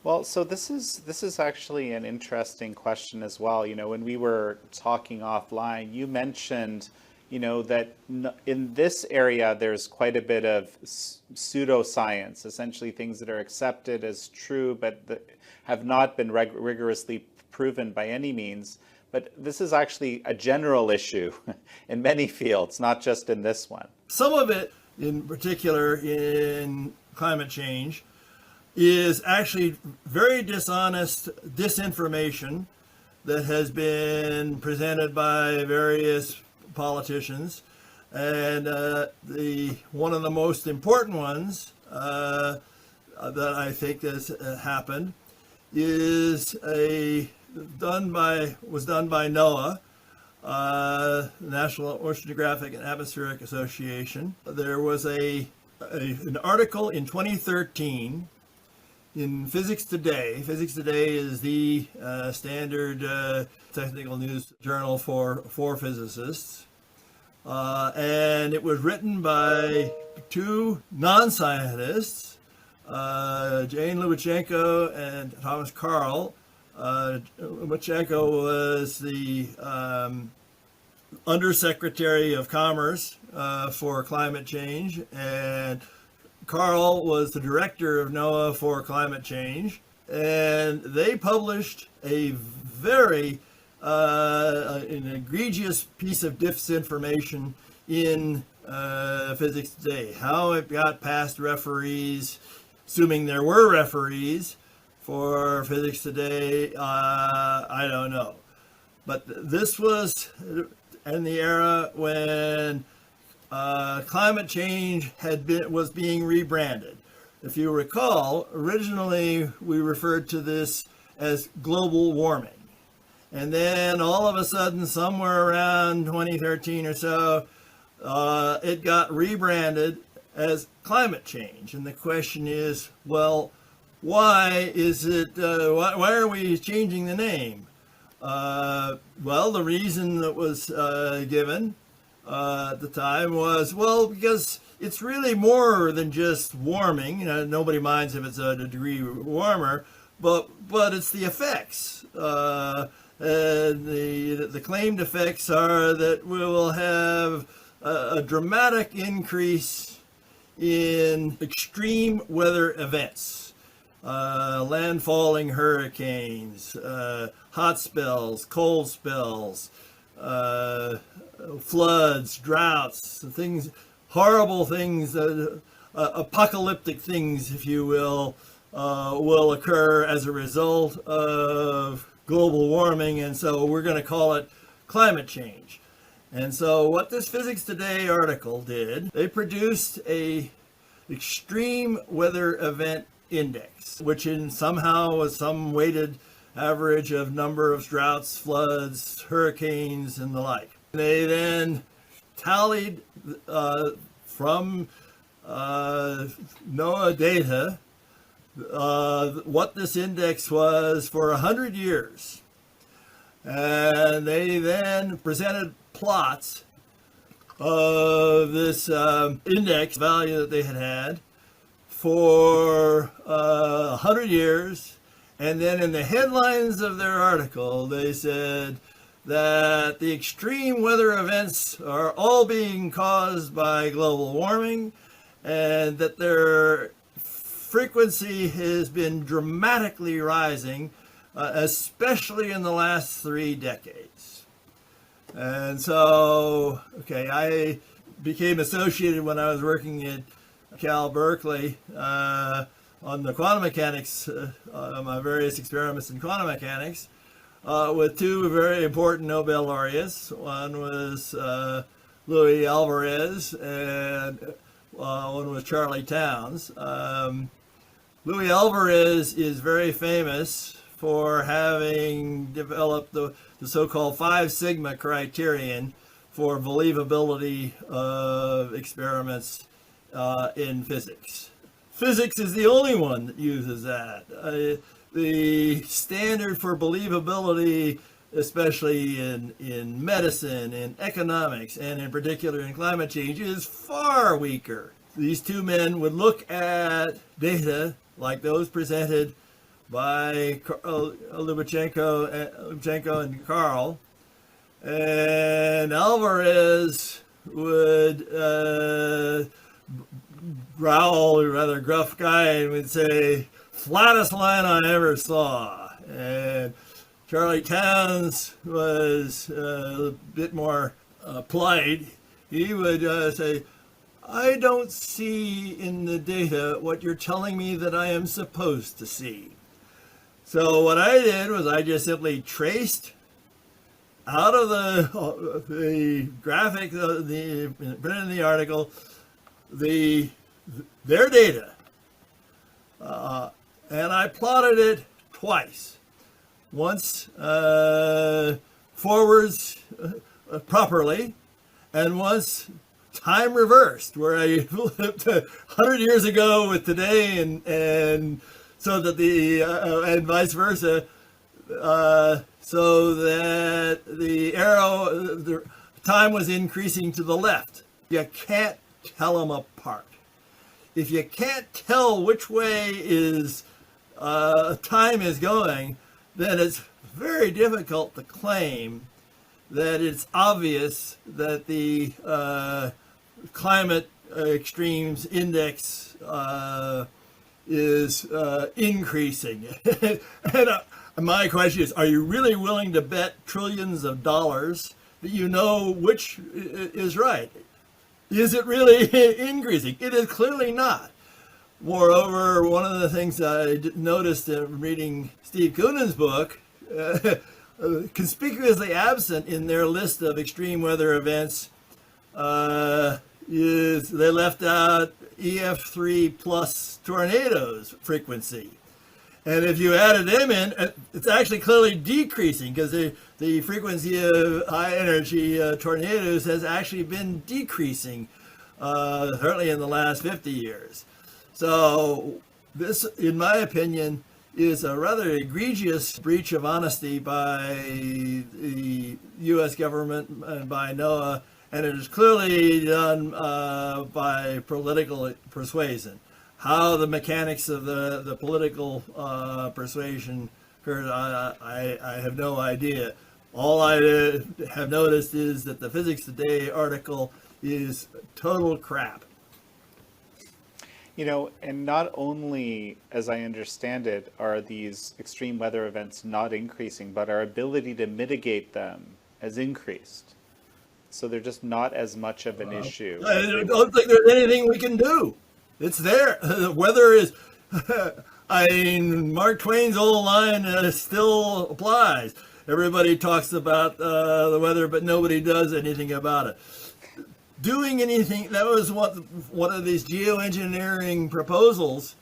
Well, so this is actually an interesting question as well. You know, when we were talking offline, you mentioned, that in this area there's quite a bit of pseudoscience, essentially things that are accepted as true, but that have not been rigorously proven by any means. But this is actually a general issue in many fields, not just in this one. Some of it, in particular in climate change, is actually very dishonest disinformation that has been presented by various politicians. And the one of the most important ones that I think has happened is done by NOAA, National Oceanographic and Atmospheric Association. There was an article in 2013 in Physics Today. Physics Today is the standard technical news journal for physicists. And it was written by two non-scientists, Jane Lubachenko and Thomas Karl. Lubachenko was the Undersecretary of Commerce for Climate Change, and Karl was the director of NOAA for climate change, and they published a very an egregious piece of disinformation in Physics Today. How it got past referees, assuming there were referees for Physics Today, I don't know. But this was in the era when climate change was being rebranded. If you recall, originally we referred to this as global warming. And then all of a sudden, somewhere around 2013 or so, it got rebranded as climate change. And the question is, well, why is it, why are we changing the name? Well, the reason that was given at the time was, well, because it's really more than just warming. Nobody minds if it's a degree warmer, but it's the effects. The claimed effects are that we will have a dramatic increase in extreme weather events, landfalling hurricanes, hot spells, cold spells, floods, droughts, things, horrible things, apocalyptic things, if you will occur as a result of global warming, and so we're going to call it climate change. And so what this Physics Today article did, they produced a extreme weather event index, which somehow was some weighted average of number of droughts, floods, hurricanes, and the like. They then tallied from NOAA data what this index was for 100 years. And they then presented plots of this index value that they had for 100 years. And then in the headlines of their article, they said that the extreme weather events are all being caused by global warming, and that their frequency has been dramatically rising, especially in the last 3 decades. And so, I became associated when I was working at Cal Berkeley on the quantum mechanics, my various experiments in quantum mechanics, with two very important Nobel laureates. One was Louis Alvarez, and one was Charlie Towns. Louis Alvarez is very famous for having developed the so-called 5 sigma criterion for believability of experiments in physics. Physics is the only one that uses that. The standard for believability, especially in medicine, in economics, and in particular in climate change, is far weaker. These two men would look at data like those presented by Lubchenco and Karl, and Alvarez would growl, rather gruff guy, and would say, "Flattest line I ever saw." And Charlie Towns was a bit more polite. He would say, "I don't see in the data what you're telling me that I am supposed to see." So what I did was I just simply traced out of the graphic, the printed in the article, their data, and I plotted it twice. Once forwards properly, and once time reversed, where I lived 100 years ago with today, and so that and vice versa, so that the arrow, the time was increasing to the left. You can't tell them apart. If you can't tell which way is time is going, then it's very difficult to claim that it's obvious that the climate extremes index is increasing. And my question is, are you really willing to bet trillions of dollars that you know which is right? Is it really increasing? It is clearly not. Moreover, one of the things I noticed in reading Steve Koonen's book, conspicuously absent in their list of extreme weather events, is they left out EF3 plus tornadoes frequency. And if you added them in, it's actually clearly decreasing, because the frequency of high energy tornadoes has actually been decreasing, certainly in the last 50 years. So this, in my opinion, is a rather egregious breach of honesty by the U.S. government and by NOAA, and it is clearly done by political persuasion. How the mechanics of the political persuasion occurred, I have no idea. All I have noticed is that the Physics Today article is total crap. You know, and not only, as I understand it, are these extreme weather events not increasing, but our ability to mitigate them has increased. So they're just not as much of an issue. I don't think there's anything we can do. It's there. The weather is, I mean, Mark Twain's old line still applies. Everybody talks about the weather, but nobody does anything about it. Doing anything, that was one of these geoengineering proposals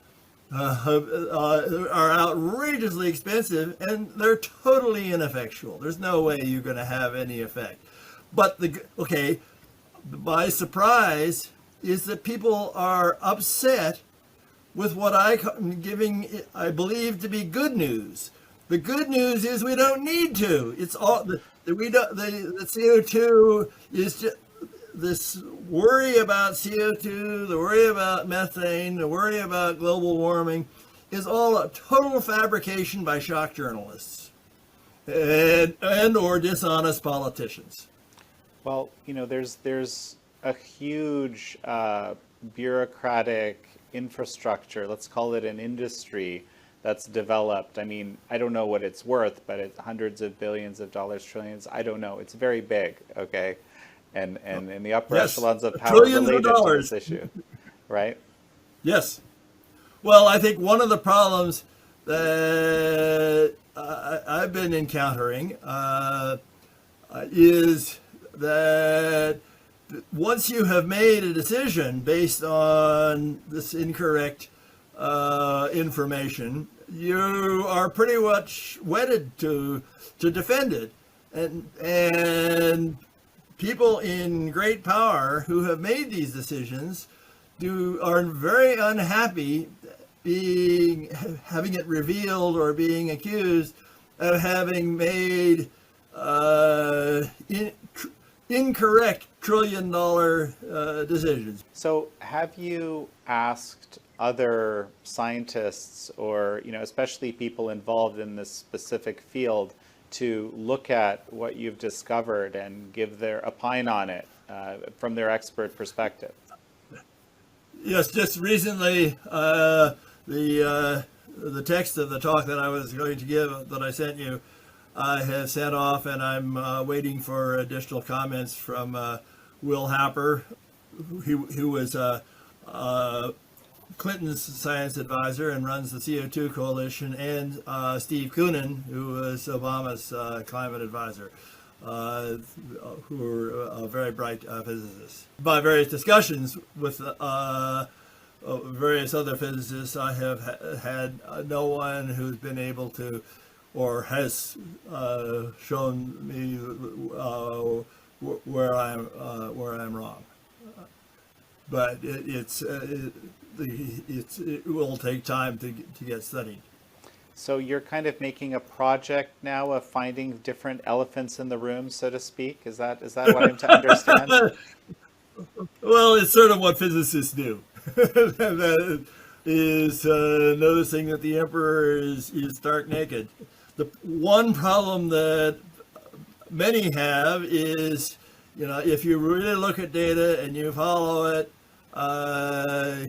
are outrageously expensive, and they're totally ineffectual. There's no way you're going to have any effect. But by surprise is that people are upset with what I'm giving, I believe, to be good news. The good news is we don't need to. It's all the CO2 is just this worry about CO2, the worry about methane, the worry about global warming is all a total fabrication by shock journalists and or dishonest politicians. Well, you know, there's a huge bureaucratic infrastructure, let's call it an industry, that's developed. I mean, I don't know what it's worth, but it's hundreds of billions of dollars, trillions. I don't know. It's very big, okay? And in the upper echelons of power related to this issue, right? Yes. Well, I think one of the problems that I've been encountering is that once you have made a decision based on this incorrect information, you are pretty much wedded to defend it, and people in great power who have made these decisions are very unhappy having it revealed or being accused of having made incorrect trillion-dollar decisions. So have you asked other scientists or, especially people involved in this specific field to look at what you've discovered and give their opine on it from their expert perspective? Yes, just recently, the text of the talk that I was going to give that I sent you, I have sent off, and I'm waiting for additional comments from Will Happer, who was Clinton's science advisor and runs the CO2 Coalition, and Steve Koonin, who was Obama's climate advisor, who are very bright physicists. By various discussions with various other physicists, I have had no one who's been able to, or has shown me where I'm wrong. But it will take time to get studied. So you're kind of making a project now of finding different elephants in the room, so to speak. Is that what I'm to understand? Well, it's sort of what physicists do. That is noticing that the emperor is stark naked. The one problem that many have is, if you really look at data and you follow it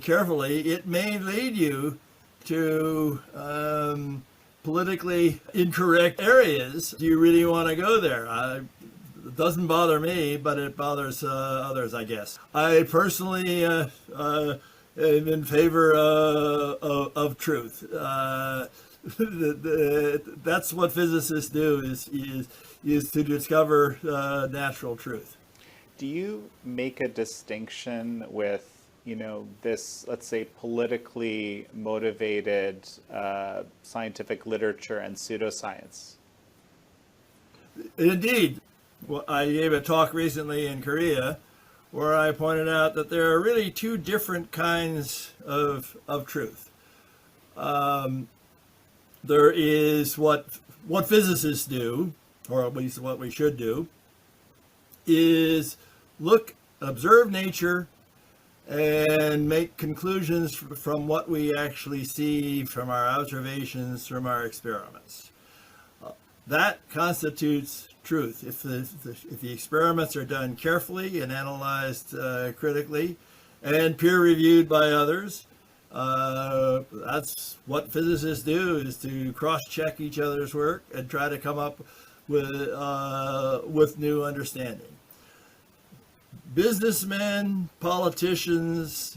carefully, it may lead you to politically incorrect areas. Do you really want to go there? It doesn't bother me, but it bothers others, I guess. I personally am in favor of truth. That's what physicists do, is to discover natural truth. Do you make a distinction with, this, let's say, politically motivated scientific literature and pseudoscience? Indeed. Well, I gave a talk recently in Korea where I pointed out that there are really two different kinds of truth. There is what physicists do, or at least what we should do, is observe nature and make conclusions from what we actually see from our observations, from our experiments. That constitutes truth. If the experiments are done carefully and analyzed critically and peer-reviewed by others, that's what physicists do, is to cross-check each other's work and try to come up with new understanding. Businessmen, politicians,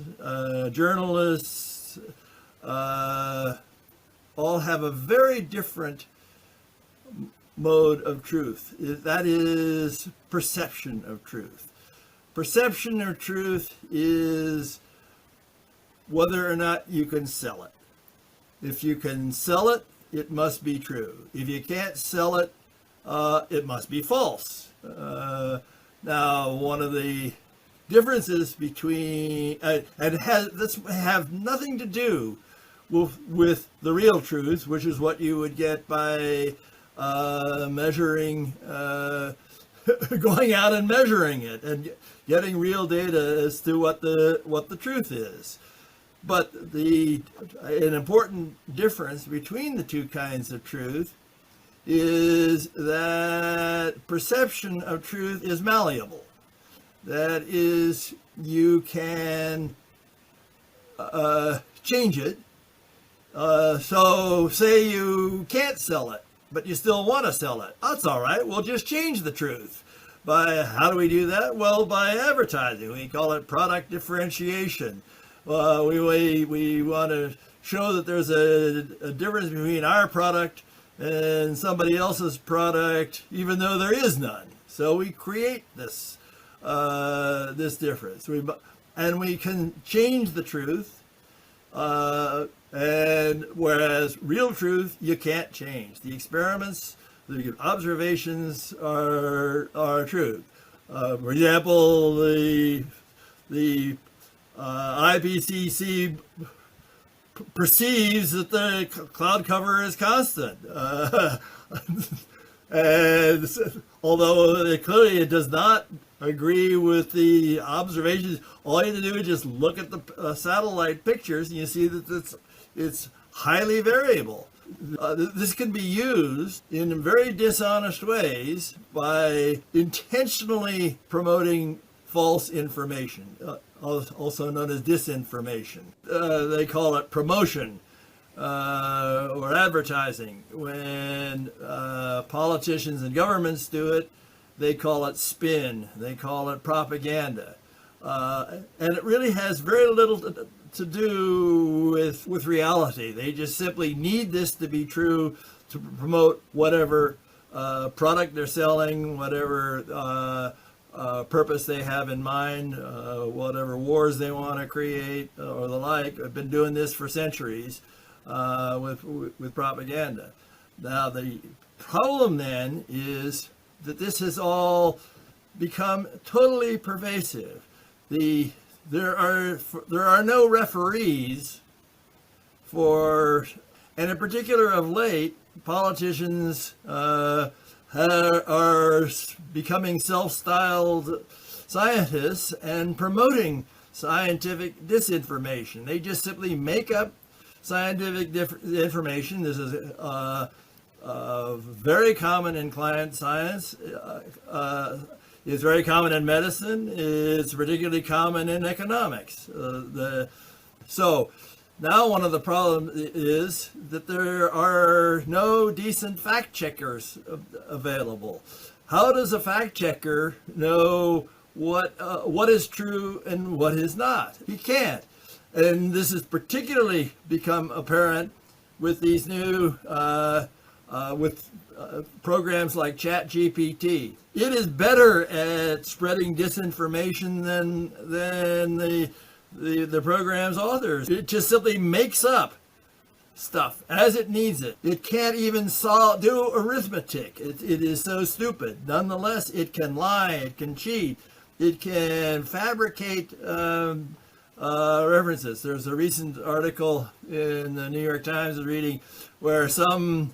journalists, all have a very different mode of truth. That is perception of truth. Perception of truth is whether or not you can sell it. If you can sell it, it must be true. If you can't sell it, it must be false. Now, one of the differences between, this have nothing to do with the real truth, which is what you would get by measuring, going out and measuring it and getting real data as to what the truth is. But an important difference between the two kinds of truth is that perception of truth is malleable. That is, you can change it. So say you can't sell it, but you still want to sell it. That's all right. We'll just change the truth. How do we do that? Well, by advertising. We call it product differentiation. We want to show that there's a difference between our product and somebody else's product, even though there is none. So we create this difference. And we can change the truth, and whereas real truth you can't change. The experiments, the observations are true. For example, the IPCC perceives that the cloud cover is constant, and although clearly it does not agree with the observations. All you have to do is just look at the satellite pictures, and you see that it's highly variable. This can be used in very dishonest ways by intentionally promoting false information, also known as disinformation. They call it promotion or advertising. When politicians and governments do it, they call it spin. They call it propaganda. And it really has very little to do with reality. They just simply need this to be true to promote whatever product they're selling, whatever purpose they have in mind, whatever wars they want to create or the like. I've been doing this for centuries with propaganda. Now the problem then is that this has all become totally pervasive. There are no referees for, and in particular of late, politicians are becoming self-styled scientists and promoting scientific disinformation. They just simply make up scientific information. This is very common in climate science. It's very common in medicine. It's particularly common in economics. So now one of the problems is that there are no decent fact checkers available. How does a fact checker know what is true and what is not? He can't. And this has particularly become apparent with these new programs like ChatGPT. It is better at spreading disinformation than the program's authors. It just simply makes up stuff as it needs it. It can't even do arithmetic. It is so stupid. Nonetheless, it can lie, it can cheat, it can fabricate references. There's a recent article in the New York Times I was reading where some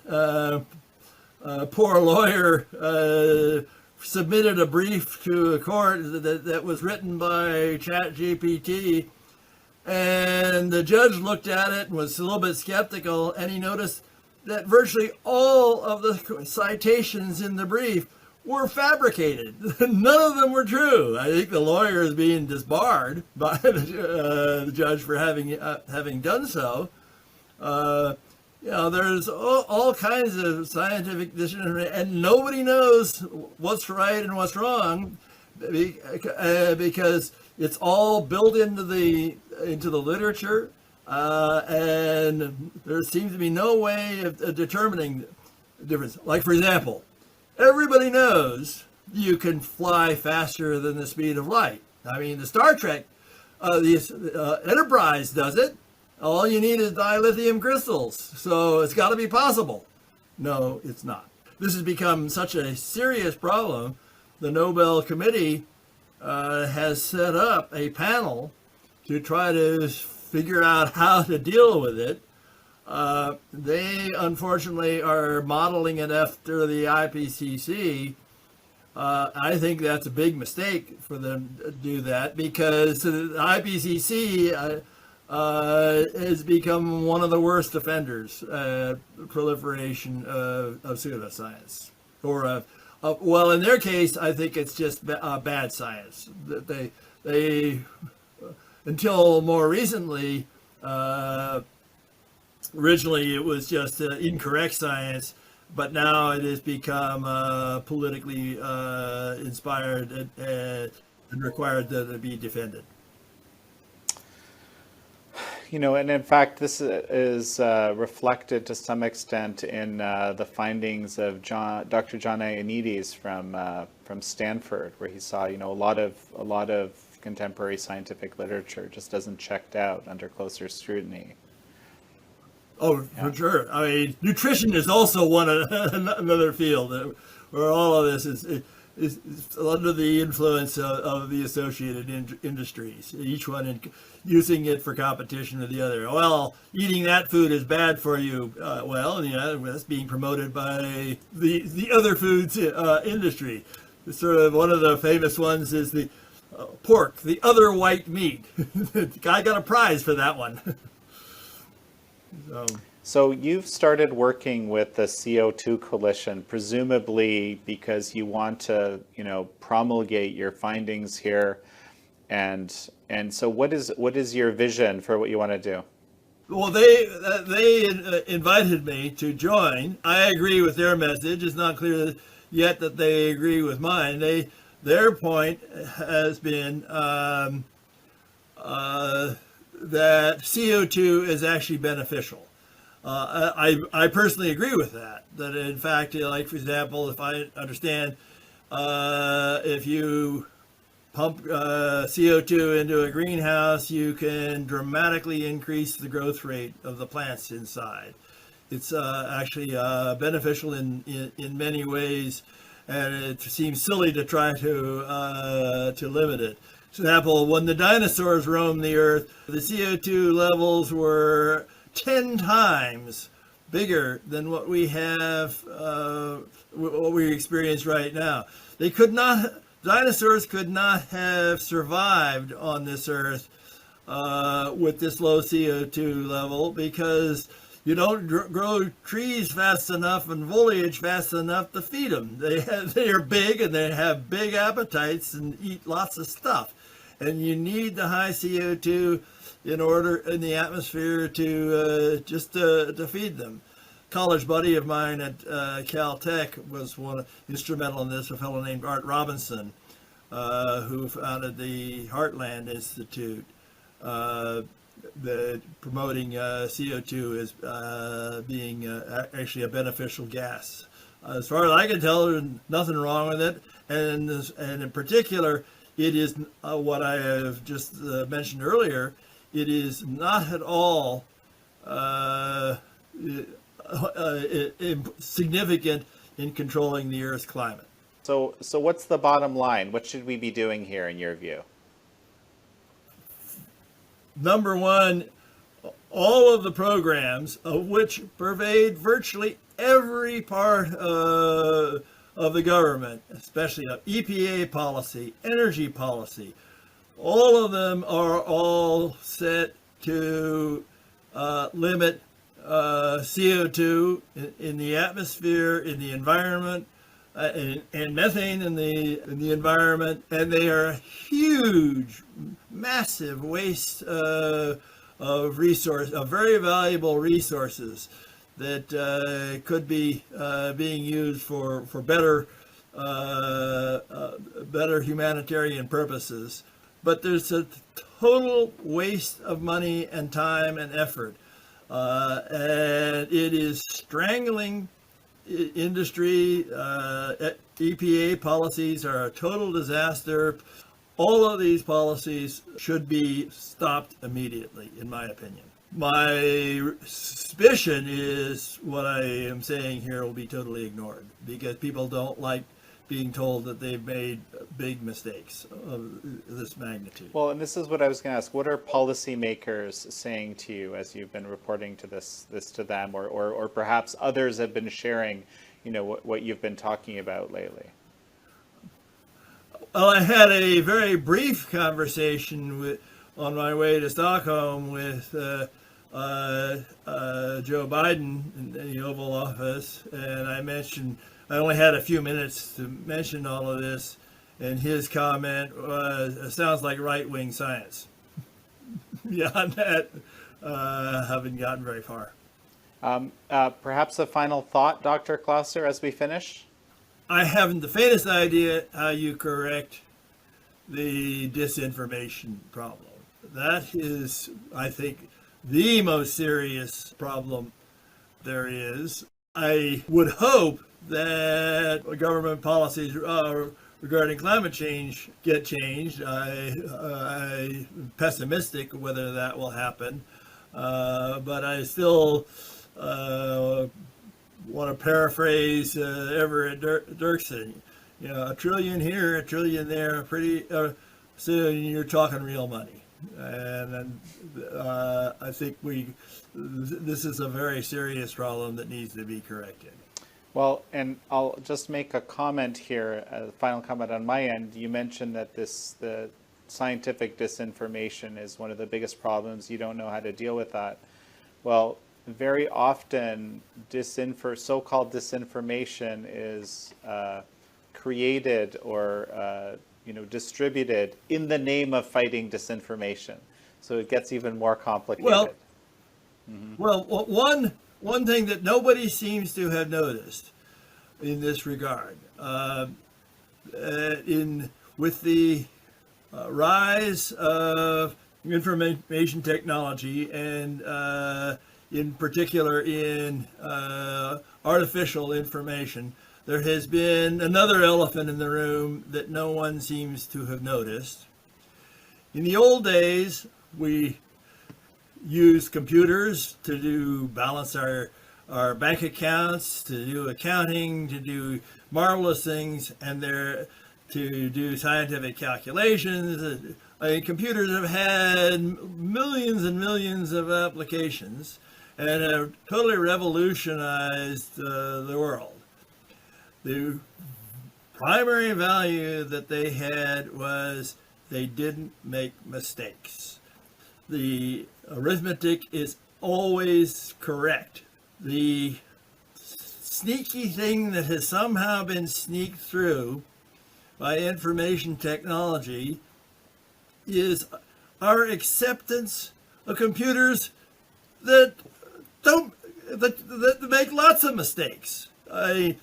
poor lawyer submitted a brief to a court that was written by ChatGPT, and the judge looked at it and was a little bit skeptical, and he noticed that virtually all of the citations in the brief were fabricated. None of them were true. I think the lawyer is being disbarred by the judge for having done so. There's all kinds of scientific disinformation, and nobody knows what's right and what's wrong because it's all built into the literature, and there seems to be no way of determining the difference. Like, for example, everybody knows you can fly faster than the speed of light. I mean, the Star Trek, the Enterprise does it. All you need is dilithium crystals, so it's got to be possible. No, it's not. This has become such a serious problem. The Nobel Committee has set up a panel to try to figure out how to deal with it. They unfortunately are modeling it after the IPCC. I think that's a big mistake for them to do that, because the IPCC has become one of the worst offenders proliferation of pseudoscience. Well, in their case, I think it's just bad science. They until more recently, originally it was just incorrect science, but now it has become politically inspired and required to be defended. And in fact, this is reflected to some extent in the findings of Dr. John Ioannidis from Stanford, where he saw, a lot of contemporary scientific literature just doesn't checked out under closer scrutiny. Oh, yeah. For sure. I mean, nutrition is also another field where all of this is under the influence of the associated industries, each one using it for competition with the other. Well, eating that food is bad for you. That's being promoted by the other foods industry. sort of one of the famous ones is the pork, the other white meat. I got a prize for that one. So you've started working with the CO2 Coalition, presumably because you want to, promulgate your findings here, and so what is your vision for what you want to do? Well, they invited me to join. I agree with their message. It's not clear yet that they agree with mine. Their point has been that CO2 is actually beneficial. I personally agree with that. That in fact, like for example, if I understand, if you pump CO2 into a greenhouse, you can dramatically increase the growth rate of the plants inside. It's actually beneficial in many ways, and it seems silly to try to limit it. For example, when the dinosaurs roamed the Earth, the CO2 levels were 10 times bigger than what we have, what we experience right now. Dinosaurs could not have survived on this Earth with this low CO2 level, because you don't grow trees fast enough and foliage fast enough to feed them. They are big and they have big appetites and eat lots of stuff. And you need the high CO2 in the atmosphere to just to feed them. College buddy of mine at Caltech was instrumental in this, a fellow named Art Robinson, who founded the Heartland Institute, promoting CO2 as being actually a beneficial gas. As far as I can tell, there's nothing wrong with it, and in particular, it is what I have just mentioned earlier. It is not at all significant in controlling the Earth's climate. So what's the bottom line? What should we be doing here in your view? Number one, all of the programs, of which pervade virtually every part of the government, especially EPA policy, energy policy, all of them are all set to limit CO2 in the atmosphere, in the environment, and methane in the environment, and they are huge, massive waste of very valuable resources that could be being used for better humanitarian purposes. But there's a total waste of money and time and effort. And it is strangling industry. EPA policies are a total disaster. All of these policies should be stopped immediately, in my opinion. My suspicion is what I am saying here will be totally ignored, because people don't like being told that they've made big mistakes of this magnitude. Well, and this is what I was going to ask. What are policymakers saying to you as you've been reporting to this to them, or perhaps others have been sharing, what you've been talking about lately? Well, I had a very brief conversation on my way to Stockholm with Joe Biden in the Oval Office, and I only had a few minutes to mention all of this, and his comment was, "It sounds like right-wing science." Beyond that, haven't gotten very far. Perhaps a final thought, Dr. Closser, as we finish? I haven't the faintest idea how you correct the disinformation problem. That is, I think, the most serious problem there is. I would hope that government policies regarding climate change get changed. I'm pessimistic whether that will happen, but I still want to paraphrase Everett Dirksen. A trillion here, a trillion there, soon you're talking real money. And I think this is a very serious problem that needs to be corrected. Well, and I'll just make a comment here, a final comment on my end. You mentioned that the scientific disinformation is one of the biggest problems. You don't know how to deal with that. Well, very often, so-called disinformation is created or distributed in the name of fighting disinformation. So it gets even more complicated. Well, one thing that nobody seems to have noticed in this regard, with the rise of information technology and in particular in artificial information, there has been another elephant in the room that no one seems to have noticed. In the old days, we used computers to balance our bank accounts, to do accounting, to do marvelous things, and to do scientific calculations. Computers have had millions and millions of applications and have totally revolutionized the world. The primary value that they had was they didn't make mistakes. The arithmetic is always correct. The sneaky thing that has somehow been sneaked through by information technology is our acceptance of computers that make lots of mistakes. I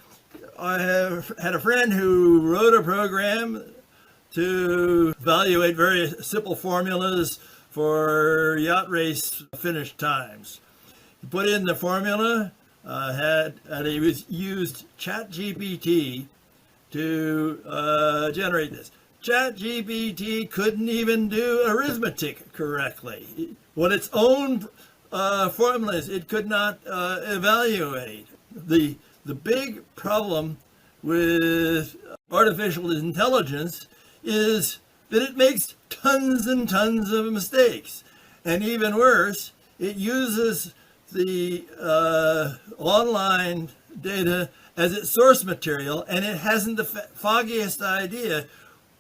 have had a friend who wrote a program to evaluate very simple formulas for yacht race finish times. He put in the formula, and he used ChatGPT to generate this. ChatGPT couldn't even do arithmetic correctly. What its own formulas it could not evaluate. The big problem with artificial intelligence is that it makes tons and tons of mistakes. And even worse, it uses the online data as its source material, and it hasn't the foggiest idea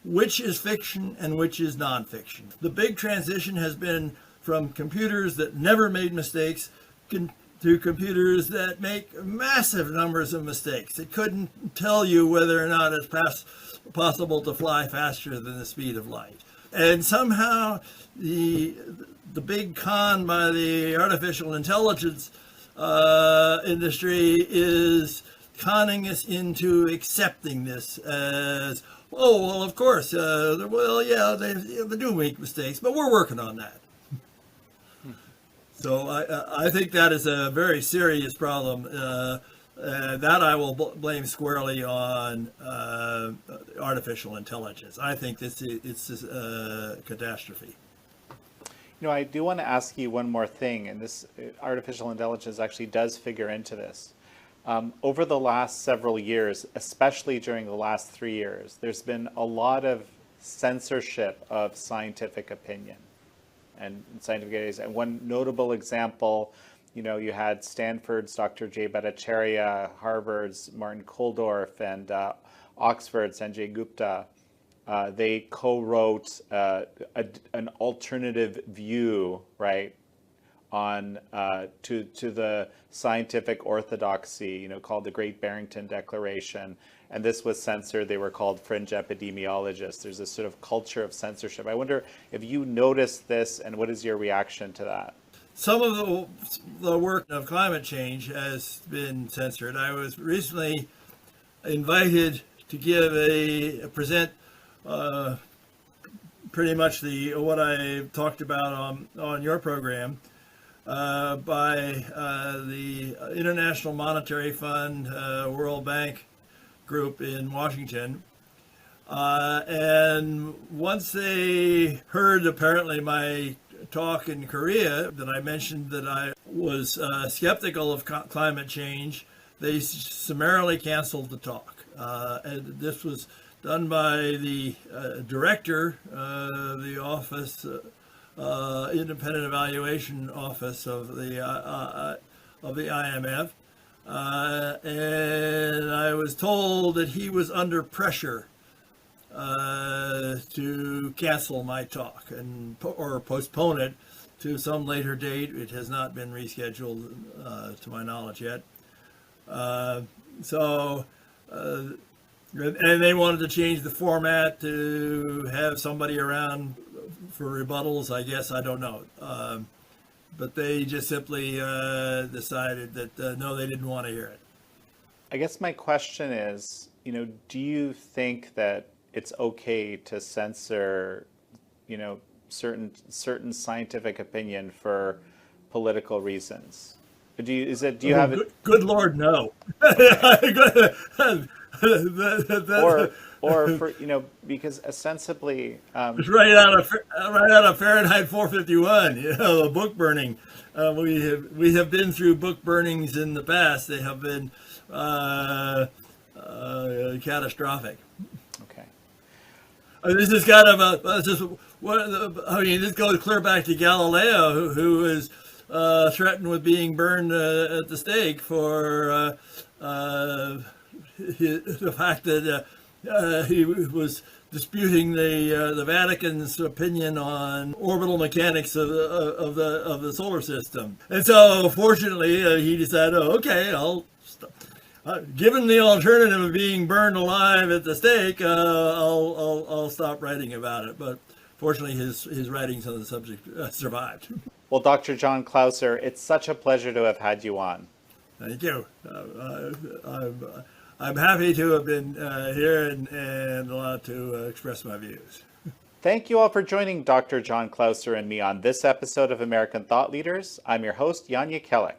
which is fiction and which is nonfiction. The big transition has been from computers that never made mistakes to computers that make massive numbers of mistakes. It couldn't tell you whether or not it's possible to fly faster than the speed of light. And somehow the big con by the artificial intelligence industry is conning us into accepting this as, oh, well, of course, they do make mistakes, but we're working on that. So I think that is a very serious problem. That I will blame squarely on artificial intelligence. I think it's a catastrophe. I do want to ask you one more thing, and this artificial intelligence actually does figure into this. Over the last several years, especially during the last 3 years, there's been a lot of censorship of scientific opinion and scientific areas. And one notable example, you had Stanford's Dr. Jay Bhattacharya, Harvard's Martin Kulldorff, and Oxford's Sanjay Gupta. They co-wrote an alternative view, right, on to the scientific orthodoxy, called the Great Barrington Declaration. And this was censored. They were called fringe epidemiologists. There's this sort of culture of censorship. I wonder if you noticed this, and what is your reaction to that? Some of the work of climate change has been censored. I was recently invited to present pretty much what I talked about on your program by the International Monetary Fund, World Bank group in Washington. And once they heard apparently my talk in Korea, that I mentioned that I was skeptical of climate change, they summarily canceled the talk. And this was done by the director of the office, Independent Evaluation Office of the IMF. and I was told that he was under pressure to cancel my talk or postpone it to some later date. It has not been rescheduled to my knowledge yet. And they wanted to change the format to have somebody around for rebuttals, I guess. I don't know. But they just simply decided that, no, they didn't want to hear it. I guess my question is, do you think that it's okay to censor, certain scientific opinion for political reasons? Do you have it? Good Lord, no. or for because ostensibly it's right out of Fahrenheit 451. The book burning. We have been through book burnings in the past. They have been catastrophic. Okay. This is kind of this goes clear back to Galileo, who was threatened with being burned at the stake for the fact that he was disputing the Vatican's opinion on orbital mechanics of the solar system. And so, fortunately, he decided, okay, I'll stop. Given the alternative of being burned alive at the stake, I'll stop writing about it. But fortunately, his writings on the subject survived. Well, Dr. John Clauser, it's such a pleasure to have had you on. Thank you. I'm happy to have been here and allowed to express my views. Thank you all for joining Dr. John Clauser and me on this episode of American Thought Leaders. I'm your host, Yanya Kellick.